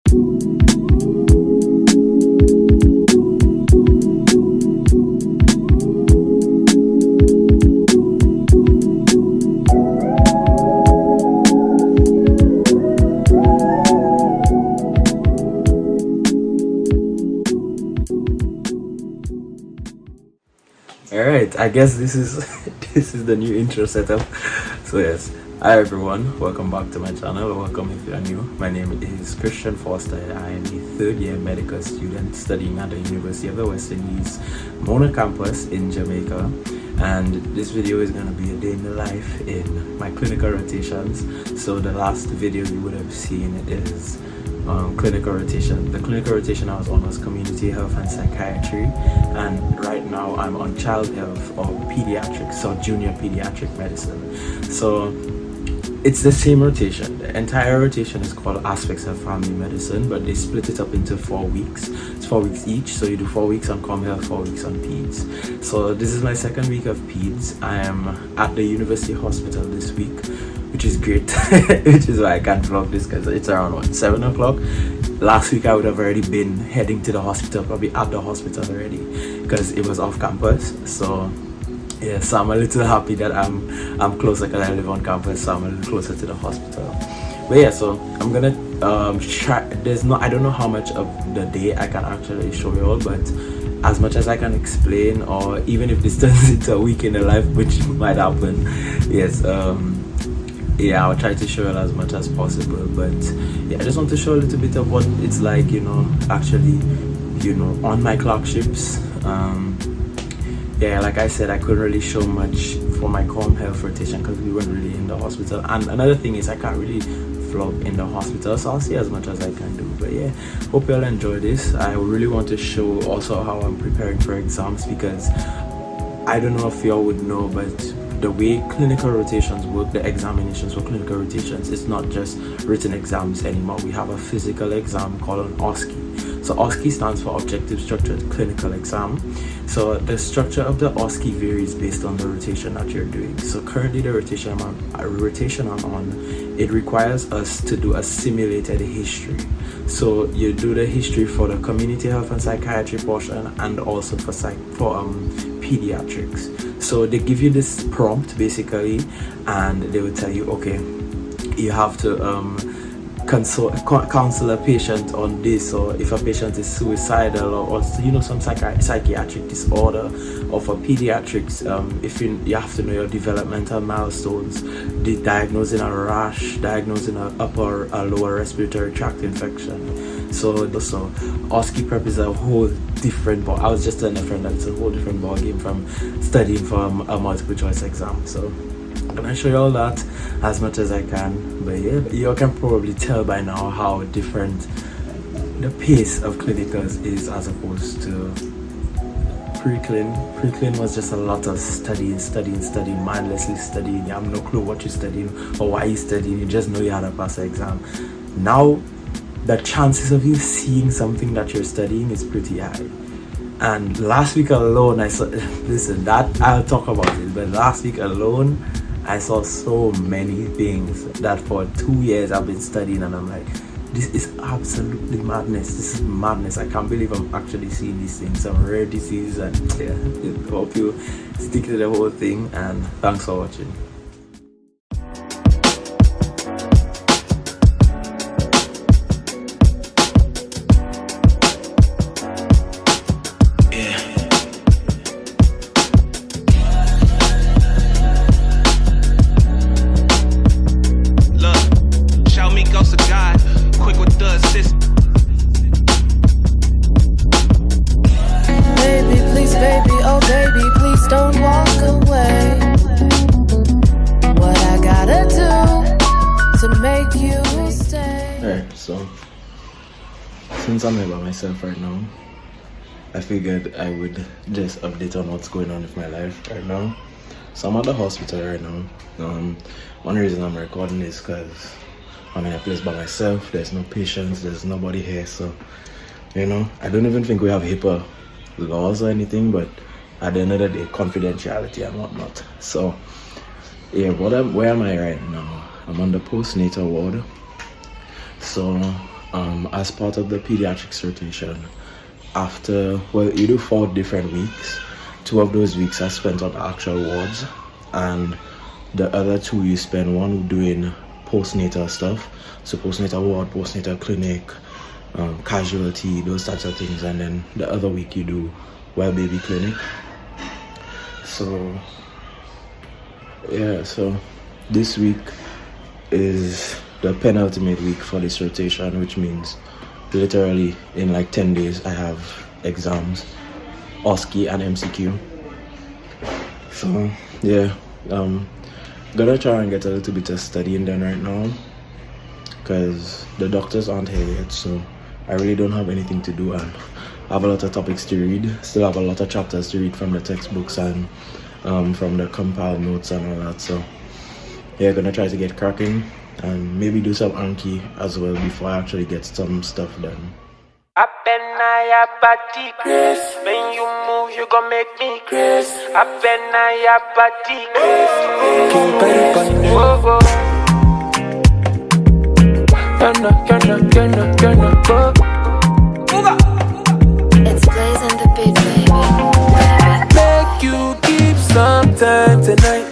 Alright, I guess this is this is the new intro setup. So yes, hi everyone, welcome back to my channel, or welcome if you are new. My name is Christian Foster. I am a third year medical student studying at the University of the West Indies, Mona campus in Jamaica. And this video is going to be a day in the life in my clinical rotations. So the last video you would have seen is clinical rotation. The clinical rotation I was on was community health and psychiatry, and right now I'm on child health or pediatrics, or junior pediatric medicine. So it's the same rotation. The entire rotation is called aspects of family medicine, but they split it up into 4 weeks. It's 4 weeks each, so you do 4 weeks on com health, 4 weeks on peds. So this is my second week of peds. I am at the university hospital this week, which is great, which is why I can't vlog this, because it's around 7 o'clock. Last week I would have already been heading to the hospital, probably at the hospital already, because it was off campus. So yeah, so I'm a little happy that I'm closer, because I live on campus, so I'm a little closer to the hospital. But yeah, so I'm gonna try. I don't know how much of the day I can actually show you all, but as much as I can explain, or even if this turns into a week in the life, which might happen, yes, yeah, I'll try to show you as much as possible. But yeah, I just want to show a little bit of what it's like, actually, on my clock shifts. Yeah, like I said, I couldn't really show much for my com health rotation because we weren't really in the hospital. And another thing is I can't really vlog in the hospital, so I'll see as much as I can do. But yeah, hope you all enjoy this. I really want to show also how I'm preparing for exams, because I don't know if y'all would know, but the way clinical rotations work, the examinations for clinical rotations, it's not just written exams anymore. We have a physical exam called an OSCE. So OSCE stands for Objective Structured Clinical Exam. So the structure of the OSCE varies based on the rotation that you're doing. So currently the rotation I'm on, it requires us to do a simulated history. So you do the history for the community health and psychiatry portion, and also for pediatrics. So they give you this prompt basically, and they will tell you, okay, you have to counsel a patient on this, or if a patient is suicidal, or some psychiatric disorder, or for pediatrics, if you have to know your developmental milestones, diagnosing a rash, diagnosing a upper or lower respiratory tract infection. So OSCE prep is a whole different ball. I was just telling a friend that it's a whole different ball game from studying for a multiple choice exam. So I'm gonna show you all that as much as I can. But yeah, you can probably tell by now how different the pace of clinicals is as opposed to pre-clin. Pre-clin was just a lot of studying, mindlessly studying. You have no clue what you're studying or why you're studying. You just know you had to pass the exam. Now the chances of you seeing something that you're studying is pretty high. And last week alone, I saw, listen, that I'll talk about it, but last week alone, I saw so many things that for 2 years I've been studying, and I'm like, this is absolutely madness. This is madness. I can't believe I'm actually seeing these things, some rare disease. And yeah, hope you stick to the whole thing, and thanks for watching. So since I'm here by myself right now, I figured I would just update on what's going on with my life right now. So I'm at the hospital right now. One reason I'm recording is because I'm in a place by myself. There's no patients, there's nobody here, so I don't even think we have HIPAA laws or anything, but at the end of the day, confidentiality and whatnot. So yeah, where am I right now? I'm on the postnatal ward. So as part of the pediatrics rotation. You do 4 different weeks. 2 of those weeks are spent on actual wards, and the other 2 you spend one doing postnatal stuff, so postnatal ward, postnatal clinic, casualty, those types of things, and then the other week you do well baby clinic. So this week is the penultimate week for this rotation, which means literally in like 10 days I have exams, OSCE and MCQ. So gonna try and get a little bit of studying done right now, because the doctors aren't here yet, so I really don't have anything to do, and I have a lot of topics to read. Still have a lot of chapters to read from the textbooks and from the compiled notes and all that. So gonna try to get cracking and maybe do some Anki as well before I actually get some stuff done. Up and I body Chris. When you move, you gon' make me Chris. Up and I body Chris. Whoa. You're not go. It's Blaze and the beat, baby. Make you keep some time tonight.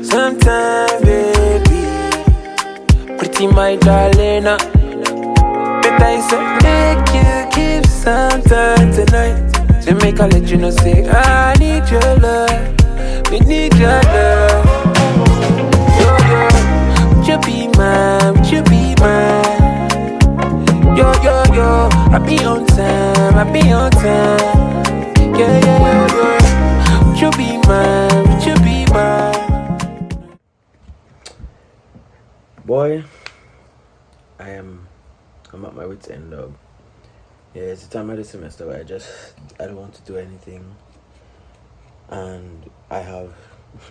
Sometime, baby. Pretty my darling. But I said, make you keep some time tonight. So make I let you know, say, I need your love. We need your love. Yo. Would you be mine? Would you be mine? Yo. I be on time. Yeah. Would you be mine? Would you be mine? Boy, I'm at my wit's end, dog. Yeah, it's the time of the semester where I don't want to do anything, and I have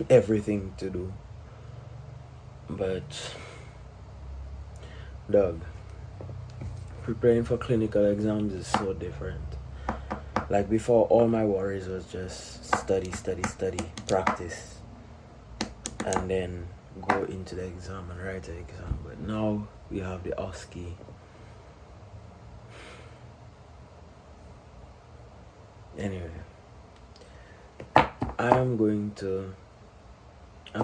everything to do. But dog, preparing for clinical exams is so different. Like before, all my worries was just study, practice, and then go into the exam and write the exam. But now we have the OSCE. Anyway, I've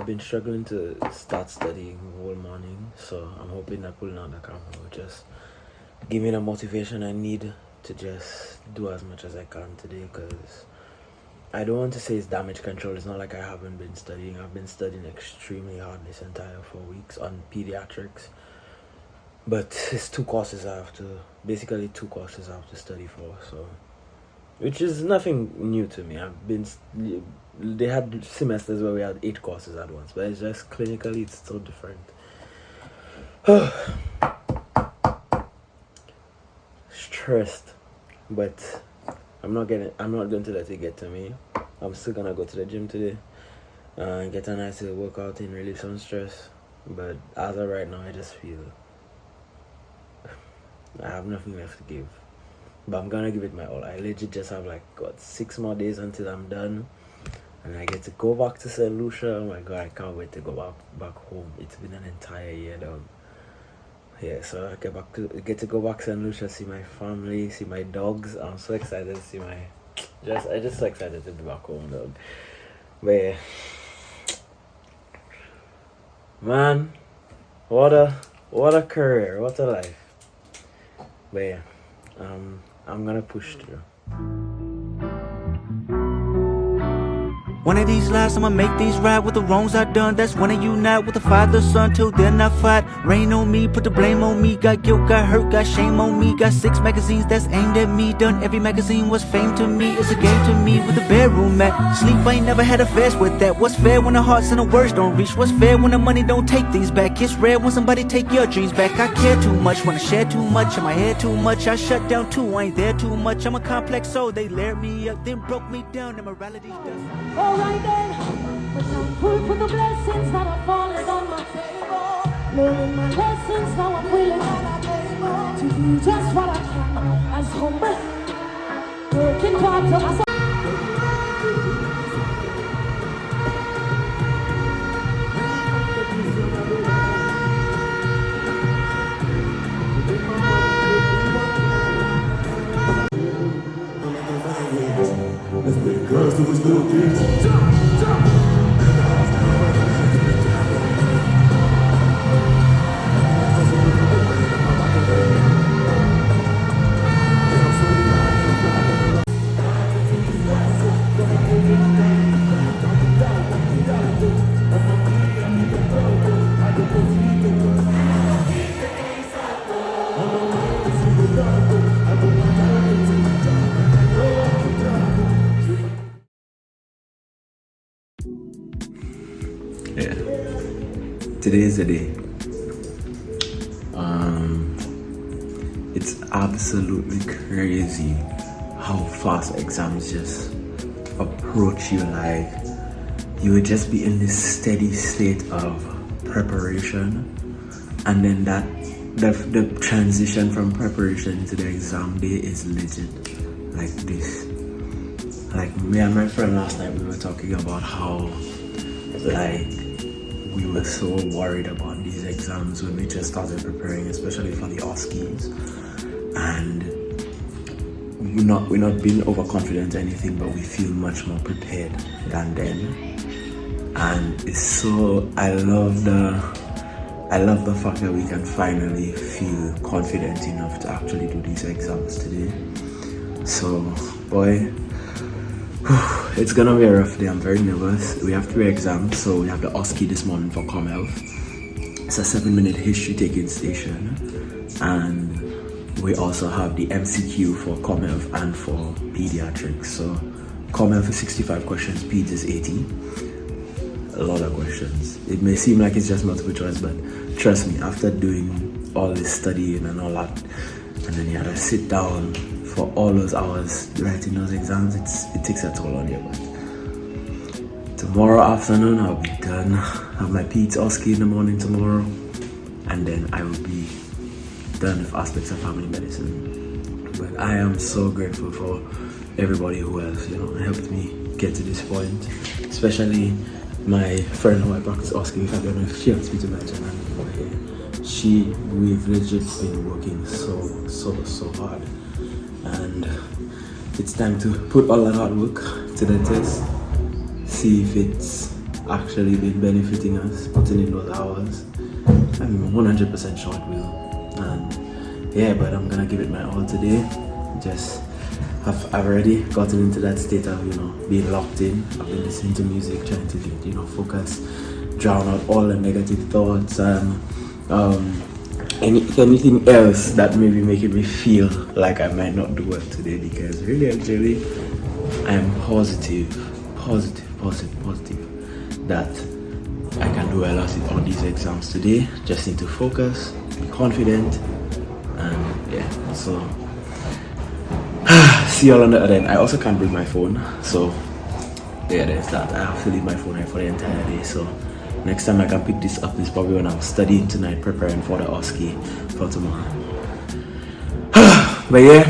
been struggling to start studying the whole morning, so I'm hoping that pulling out the camera will just give me the motivation I need to just do as much as I can today, because I don't want to say it's damage control. It's not like I haven't been studying. I've been studying extremely hard this entire 4 weeks on pediatrics, but it's 2 courses I have to study for, so which is nothing new to me. They had semesters where we had 8 courses at once, but it's just clinically it's so different. Stressed, but I'm not going to let it get to me. I'm still gonna go to the gym today and get a nice little workout and relieve some stress. But as of right now, I just feel I have nothing left to give. But I'm gonna give it my all. I legit just have 6 more days until I'm done, and I get to go back to St. Lucia. Oh my god, I can't wait to go back home. It's been an entire year, dog. Yeah, so I get to go back to St. Lucia, see my family, see my dogs. I'm so excited to see I'm just so excited to be back home, dog. But yeah, man, what a career, what a life. But yeah, I'm gonna push through. One of these lives I'ma make these right with the wrongs I done. That's when I unite with the father, son. Till then I fight. Rain on me, put the blame on me. Got guilt, got hurt, got shame on me. Got 6 magazines that's aimed at me. Done every magazine was fame to me. It's a game to me with the bedroom mat. Sleep, I ain't never had a fast with that. What's fair when the hearts and the words don't reach? What's fair when the money don't take things back? It's rare when somebody take your dreams back. I care too much, wanna share too much. In my head too much, I shut down too. I ain't there too much. I'm a complex soul. They layered me up, then broke me down. And morality's done. Alright then. But I'm full for the blessings that are falling on my table. Learning my lessons, now I'm willing and I'm able to do just what I can. As humble, working hard to myself. Yeah, today is the day. It's absolutely crazy how fast exams just approach you. Like, you would just be in this steady state of preparation, and then the transition from preparation to the exam day is legit like this. Like, me and my friend last night, we were talking about how, like, we were so worried about these exams when we just started preparing, especially for the OSCEs. And we're not being overconfident or anything, but we feel much more prepared than then. And it's so, I love the fact that we can finally feel confident enough to actually do these exams today. So, boy, it's gonna be a rough day. I'm very nervous. We have 3 exams. So we have the OSCE this morning for Com Health. It's a 7-minute history taking station, and we also have the MCQ for Com Health and for Paediatrics. So Com Health is 65 questions, Peds is 80. A lot of questions. It may seem like it's just multiple choice, but trust me, after doing all this studying and all that, and then you had to sit down for all those hours writing those exams, it takes a toll on you. But tomorrow afternoon I'll be done. I have my Peds OSCE in the morning tomorrow, and then I will be done with aspects of family medicine. But I am so grateful for everybody who has, helped me get to this point, especially my friend who I practice OSCE with. I don't know if she wants me to mention her name over here. We've legit been working so hard, and it's time to put all that hard work to the test, see if it's actually been benefiting us, putting in those hours. I'm 100% sure it will. And yeah, but I'm gonna give it my all today. I've already gotten into that state of, being locked in. I've been listening to music, trying to get, focus, drown out all the negative thoughts and anything else that may be making me feel like I might not do well today, because really actually I am positive that I can do well on these exams today. Just need to focus, be confident, and yeah, so see y'all on the other end. I also can't bring my phone, so yeah, there's that. I have to leave my phone here for the entire day, so next time I can pick this up is probably when I'm studying tonight, preparing for the OSCE for tomorrow. But yeah,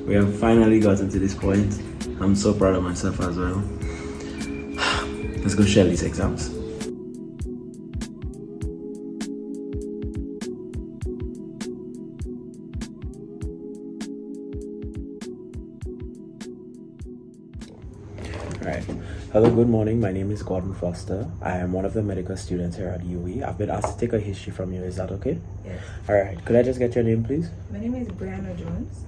we have finally gotten to this point. I'm so proud of myself as well. Let's go share these exams. Alright. Hello, good morning. My name is Gordon Foster. I am one of the medical students here at UWI. I've been asked to take a history from you. Is that okay? Yes. Alright. Could I just get your name, please? My name is Brianna Jones.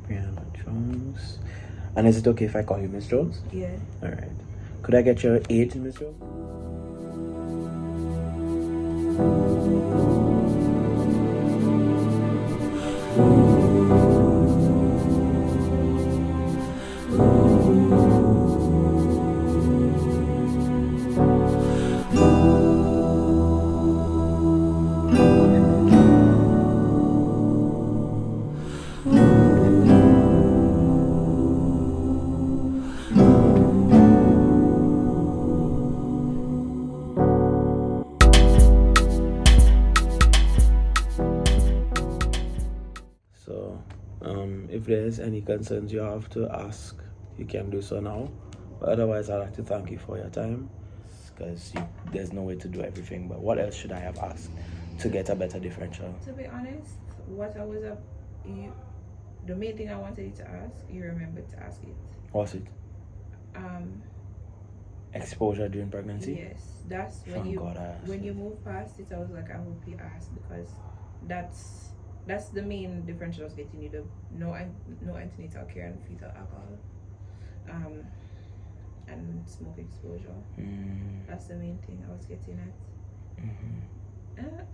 Brianna Jones. And is it okay if I call you Miss Jones? Yeah. Alright. Could I get your age, Miss Jones? If there's any concerns you have to ask, you can do so now. But otherwise, I'd like to thank you for your time, because there's no way to do everything. But what else should I have asked to get a better differential? To be honest, what I was the main thing I wanted you to ask, you remembered to ask it. What's it? Exposure during pregnancy? Yes, that's when you move past it. I was like, I hope you asked, because that's the main difference I was getting you, the no antenatal care and fetal alcohol, and smoke exposure. That's the main thing I was getting at.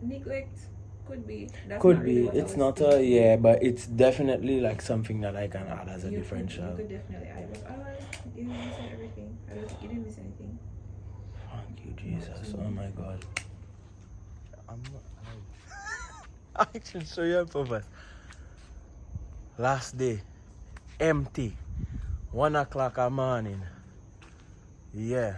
Neglect could be. That's Could not be. really what I It's was not thinking. but it's definitely like something that I can add as a You differential. could definitely add. You didn't miss everything. I don't think you didn't miss anything. Thank you, Jesus. Oh my God. I should show you on purpose. Last day, empty. 1 o'clock a morning. Yeah.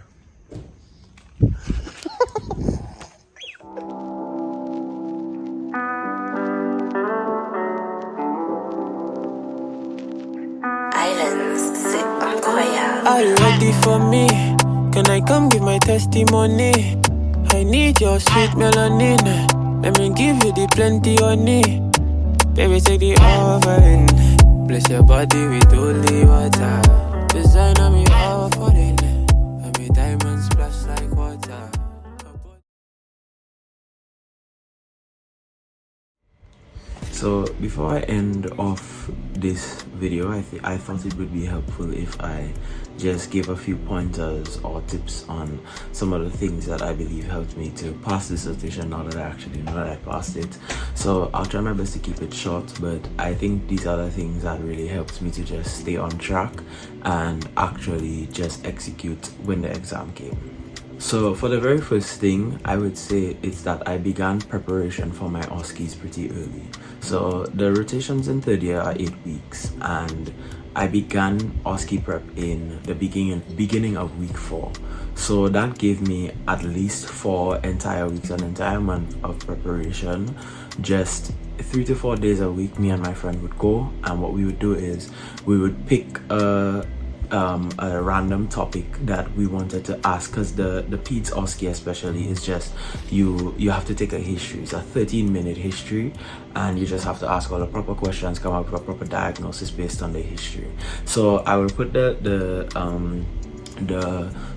Are you ready for me? Can I come give my testimony? I need your sweet melanin. Let me give you the plenty honey. Baby, take the offering. Bless your body with holy water. Design on me all falling. And me diamonds splash like water. So before I end off this video, I thought it would be helpful if I just gave a few pointers or tips on some of the things that I believe helped me to pass this dissertation now that I actually know that I passed it. So I'll try my best to keep it short, but I think these are the things that really helped me to just stay on track and actually just execute when the exam came. So for the very first thing, I would say it's that I began preparation for my OSCEs pretty early. So the rotations in third year are 8 weeks, and I began OSCE prep in the beginning of week 4. So that gave me at least 4 entire weeks, an entire month of preparation. Just 3 to 4 days a week, me and my friend would go, and what we would do is we would pick a random topic that we wanted to ask, because the PEDS OSCE especially is just you have to take a history. It's a 13-minute history, and you just have to ask all the proper questions, come up with a proper diagnosis based on the history. So I will put the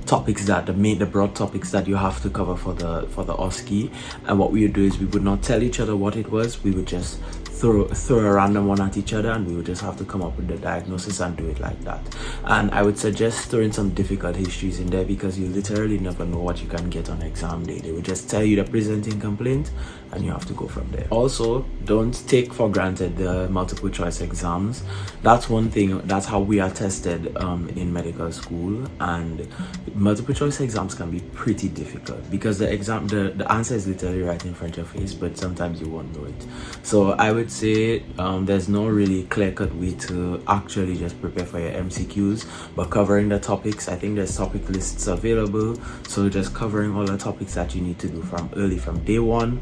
topics that the broad topics that you have to cover for the OSCE, and what we would do is we would not tell each other what it was. We would just throw a random one at each other, and we would just have to come up with the diagnosis and do it like that. And I would suggest throwing some difficult histories in there, because you literally never know what you can get on exam day. They would just tell you the presenting complaint, and you have to go from there. Also, don't take for granted the multiple choice exams. That's one thing. That's how we are tested in medical school, and multiple choice exams can be pretty difficult, because the answer is literally right in front of your face, but sometimes you won't know it. So I would say there's no really clear-cut way to actually just prepare for your MCQs, but covering the topics. I think there's topic lists available, so just covering all the topics that you need to do from day one.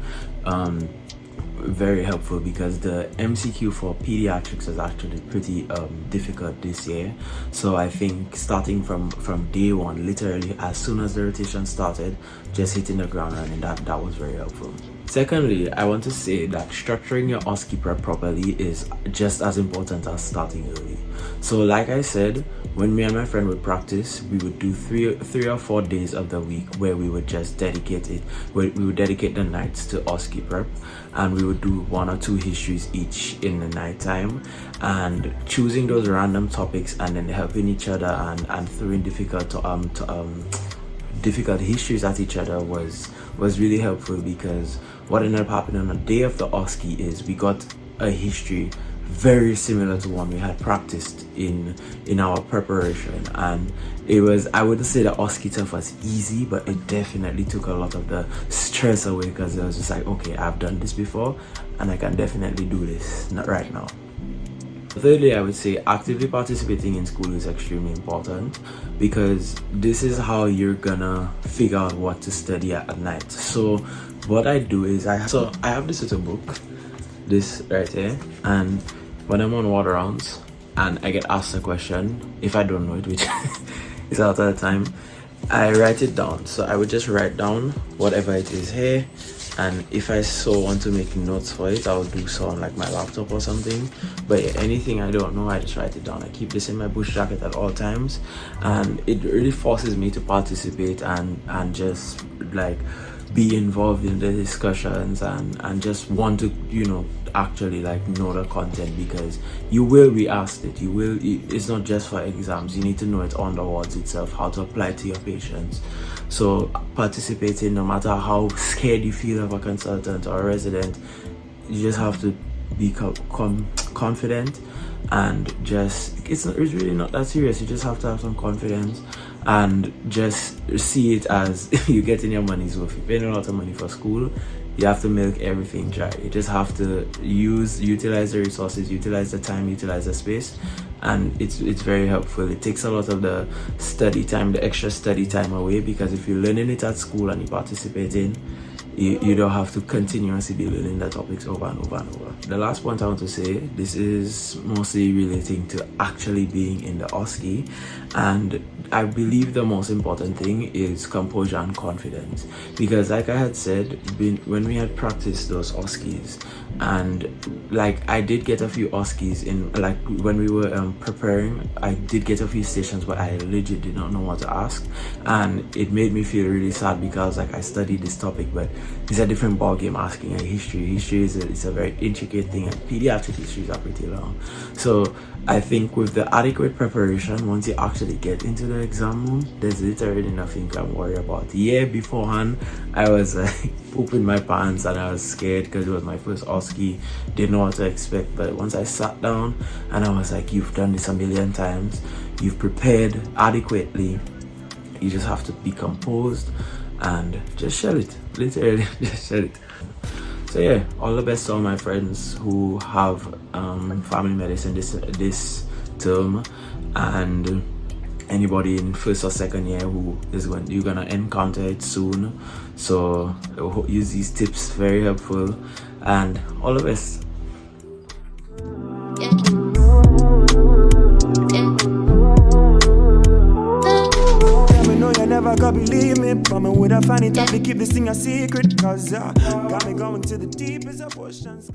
Very helpful, because the MCQ for pediatrics is actually pretty difficult this year. So I think starting from day one, literally as soon as the rotation started, just hitting the ground running, that was very helpful. Secondly, I want to say that structuring your OSCE prep properly is just as important as starting early. So like I said, when me and my friend would practice, we would do three or 4 days of the week where we would just dedicate the nights to OSCE prep, and we would do 1 or 2 histories each in the night time, and choosing those random topics and then helping each other and throwing difficult histories at each other was really helpful, because what ended up happening on the day of the OSCE is we got a history very similar to one we had practiced in our preparation, and it was, I wouldn't say the OSCE stuff was easy, but it definitely took a lot of the stress away, because it was just like, okay, I've done this before and I can definitely do this right now. Thirdly, I would say actively participating in school is extremely important, because this is how you're gonna figure out what to study at night. So what I do is I have this little book, this right here, and when I'm on water rounds and I get asked a question, if I don't know it, which is a lot of the time, I write it down. So I would just write down whatever it is here, and if I so want to make notes for it, I'll do so on like my laptop or something. But anything I don't know, I just write it down. I keep this in my bush jacket at all times, and it really forces me to participate and just like be involved in the discussions and just want to, you know, actually like know the content, because you will be asked it. It's not just for exams. You need to know it on the wards itself, how to apply it to your patients. So participating, no matter how scared you feel of a consultant or a resident, you just have to be confident, and just it's really not that serious. You just have to have some confidence and just see it as you're getting your money's worth. You're paying a lot of money for school, you have to milk everything dry. You just have to utilize the resources, utilize the time, utilize the space, and it's very helpful. It takes a lot of the study time, the extra study time away, because if you're learning it at school and you participate in, you don't have to continuously be learning the topics over and over and over. The last point I want to say, this is mostly relating to actually being in the OSCE, and I believe the most important thing is composure and confidence, because like I had said, when we had practiced those OSCEs, and like I did get a few OSCEs in, like when we were preparing, I did get a few stations where I legit did not know what to ask, and it made me feel really sad, because like I studied this topic, but it's a different ballgame asking a history. History is a very intricate thing, and pediatric histories are pretty long. So I think with the adequate preparation, once you actually get into the exam room, there's literally nothing you can worry about. The year beforehand, I was like pooping my pants and I was scared because it was my first OSCE, didn't know what to expect. But once I sat down and I was like, you've done this a million times, you've prepared adequately, you just have to be composed and just shell it, literally just shell it. So yeah, all the best to all my friends who have family medicine this term, and anybody in first or second year who is you're gonna encounter it soon. So use these tips, very helpful, and all the best. Never gonna believe me, but me would have find it tough to keep this thing a secret, cause got me going to the deepest of oceans.